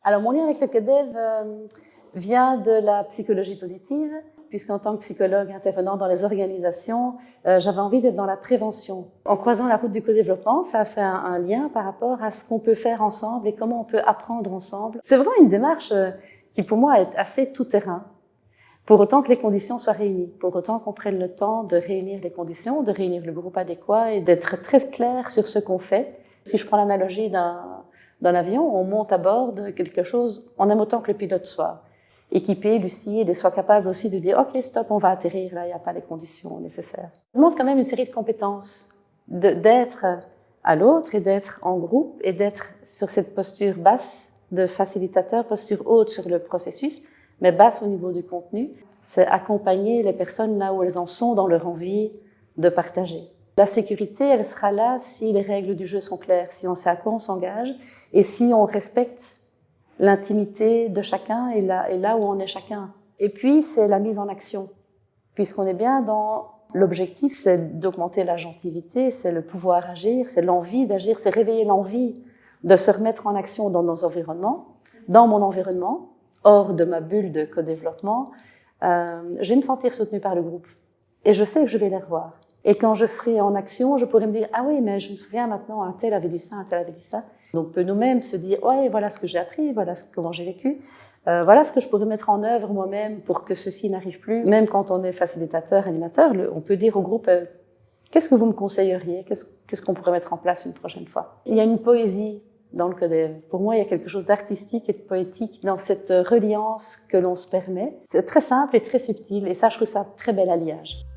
Alors, mon lien avec le CODEV vient de la psychologie positive, puisqu'en tant que psychologue intervenant dans les organisations, j'avais envie d'être dans la prévention. En croisant la route du co-développement, ça a fait un lien par rapport à ce qu'on peut faire ensemble et comment on peut apprendre ensemble. C'est vraiment une démarche qui, pour moi, est assez tout-terrain. Pour autant que les conditions soient réunies, pour autant qu'on prenne le temps de réunir les conditions, de réunir le groupe adéquat et d'être très clair sur ce qu'on fait. Si je prends l'analogie d'un avion, on monte à bord de quelque chose en même temps que le pilote soit équipé, lucide et soit capable aussi de dire « Ok, stop, on va atterrir, là, il n'y a pas les conditions nécessaires ». Ça demande quand même une série de compétences, d'être à l'autre et d'être en groupe et d'être sur cette posture basse de facilitateur, posture haute sur le processus, mais basse au niveau du contenu. C'est accompagner les personnes là où elles en sont dans leur envie de partager. La sécurité, elle sera là si les règles du jeu sont claires, si on sait à quoi on s'engage et si on respecte l'intimité de chacun et là où on est chacun. Et puis, c'est la mise en action, puisqu'on est bien dans l'objectif, c'est d'augmenter l'agentivité, c'est le pouvoir agir, c'est l'envie d'agir, c'est réveiller l'envie de se remettre en action dans nos environnements, dans mon environnement, hors de ma bulle de co-développement. Je vais me sentir soutenue par le groupe et je sais que je vais les revoir. Et quand je serai en action, je pourrai me dire « Ah oui, mais je me souviens maintenant, un tel avait dit ça, un tel avait dit ça ». Donc, on peut nous-mêmes se dire « Ouais, voilà ce que j'ai appris, voilà comment j'ai vécu, voilà ce que je pourrais mettre en œuvre moi-même pour que ceci n'arrive plus ». Même quand on est facilitateur, animateur, on peut dire au groupe « Qu'est-ce que vous me conseilleriez ? Qu'est-ce qu'on pourrait mettre en place une prochaine fois ?» Il y a une poésie dans le CODEV. Pour moi, il y a quelque chose d'artistique et de poétique dans cette reliance que l'on se permet. C'est très simple et très subtil, et ça, je trouve ça très bel alliage.